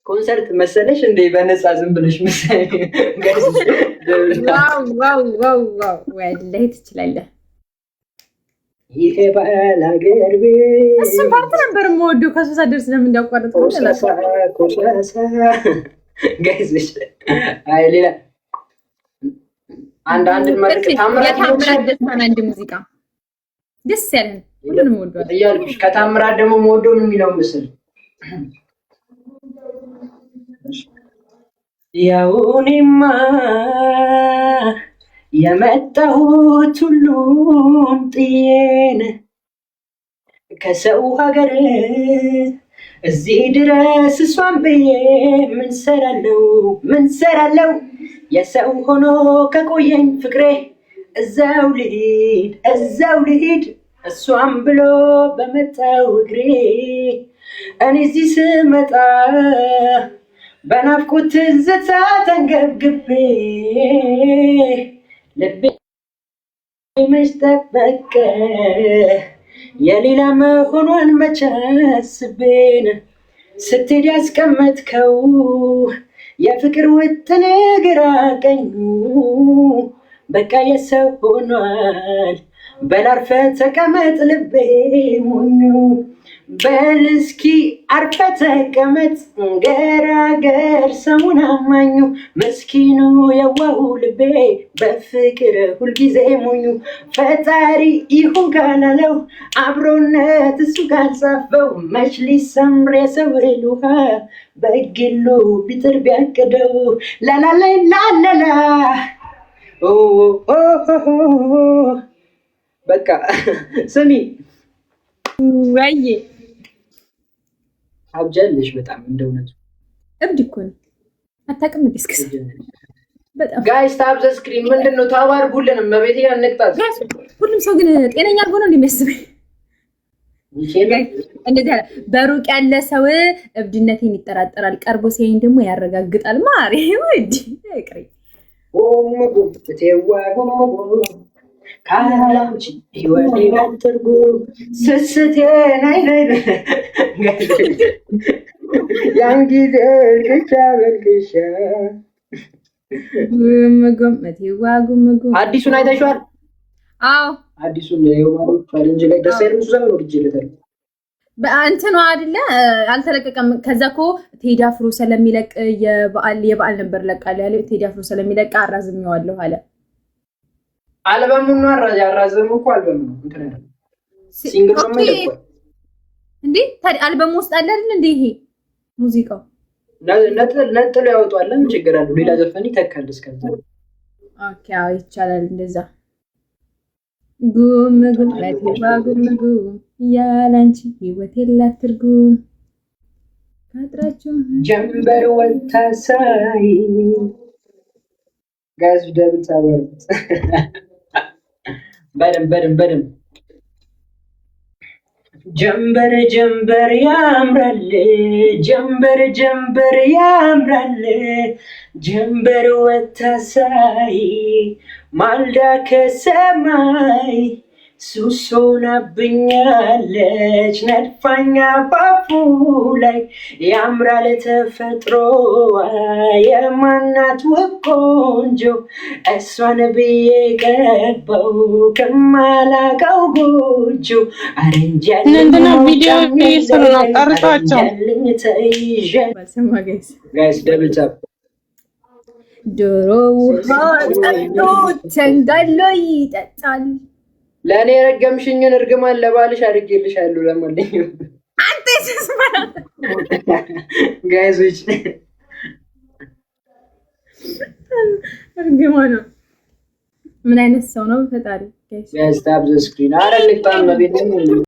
ኮንሰርት መሰለሽ እንዴ? በነፃ ዝም ብለሽ መሰለኝ። ዋው ዋው ዋው ዋው! ወላሂ ትችላለህ። ይሄ ባል ሀገር ቤት እሱን ፓርት ነበር የምወደው ከሶሳ ደርስ ለምን እንዳቋረጥ ኮሳሳ ጋይስ። አይ ሌላ አንድ መልክ ታምራት ደስታን አንድ ሙዚቃ ደስ ያለን ሁሉንም ወደዋል እያልኩሽ ከታምራት ደግሞ የምወደው ምን የሚለው ምስል ያው እኔማ የመጣሁት ሁሉን ጥዬን ከሰው ሀገር እዚህ ድረስ እሷን ብዬ ምን ሰራለው የሰው ሆኖ ከቆየኝ ፍቅሬ እዛው ልሂድ እሷን ብሎ በመጣው እግሬ እኔ እዚህ ስመጣ በናፍቆት ትዝታ ተንገብግቤ ልቤ መች ጠበቀ የሌላ መሆኗን መች አስቤን ስትሄድ ያስቀመጥከው የፍቅር ውጥን ግራ ቀኙ በቃ የሰው ሆኗል በላርፈ ተቀመጥ ልቤ ሞኙ በል እስኪ አርፈ ተቀመጥ ገራገር ሰሙን አማኙ መስኪኑ የዋሁ ልቤ በፍቅር ሁልጊዜ ሞኙ ፈጣሪ ይሁን ካላለው አብሮነት እሱ ካልጻፈው መች ሊሰምር የሰው እህል ውሃ በግሉ ቢጥር ቢያቅደው ላላላይ ላላላ በቃ ስሚ ወይ አብጃለሽ በጣም እንደውነቱ እብድ እኮ ነው። አታውቅም እንዴ? እስከ በጣም ጋይስ ታብ ዘ ስክሪን ምንድነው? ታባርጉልን መቤቴ አንቅጣት። ሁሉም ሰው ግን ጤነኛ ሆኖ እንደሚያስበኝ እንደዚህ አለ። በሩቅ ያለ ሰው እብድነቴን ይጠራጠራል፣ ቀርቦ ሲያይኝ ደግሞ ያረጋግጣል። ማሪ ወዲ አይቅሪ ካላንቺ ህይወቴ ባትርጉ ስስቴ ናይ ያን ጊዜ ልቻ በልክሻ አዲሱን አይተሽዋል? አዎ አዲሱን የማሩ ቻሌንጅ ላይ ደስ አይልም። እሱ ዘመን ወድጄለታል። በአንተኗ አይደለ አልተለቀቀም። ከዛ እኮ ቴዲ አፍሮ ስለሚለቅ የበዓል ነበር ለቃለ ያለው ቴዲ አፍሮ ስለሚለቅ አራዝሜዋለሁ አለ። አልበሙን ነው ያራዘመው እኮ አልበሙ ነው እንትን አይደል? ሲንግል ነው ማለት እንዴ? ታዲያ አልበሙ ውስጥ አለ አይደል እንዴ? ይሄ ሙዚቃው ነጥሎ ያወጣል። ምን ችግር አለው? ሌላ ዘፈን ይተካል እስከዛ። ኦኬ አዎ ይቻላል እንደዛ። ጉም ያላንቺ ህይወት የላት ትርጉም ካጥራችሁ ጀምበር ወታሳይ ጋዝ ደብል ታወርት በደም ጀምበር ያምራል ጀምበር ወታሳይ ማልዳ ከሰማይ ሱሶናብኛለች ነድፋኛ ባፉ ላይ ያምራል ተፈጥሮዋ የማናት ውብ ቆንጆ እሷን ብዬ ገባው ከማላቀው ጎጆ እንትና ቪዲዮ እየሰሩ ነው። ቀርጻቸው ጋይስ ደብል ታፕ ዶሮ ውሃ ጠጥቶ ተንጋሎ ይጠጣል። ለኔ የረገምሽኝን እርግማን ለባልሽ አድርጌልሻለሁ። ለማንኛውም አንተ ተስማራ ጋይሶች እርግማን ነው። ምን አይነት ሰው ነው ፈጣሪ? ጋይስ ታብ ዘ ስክሪን አረ ልቅጣም በቤት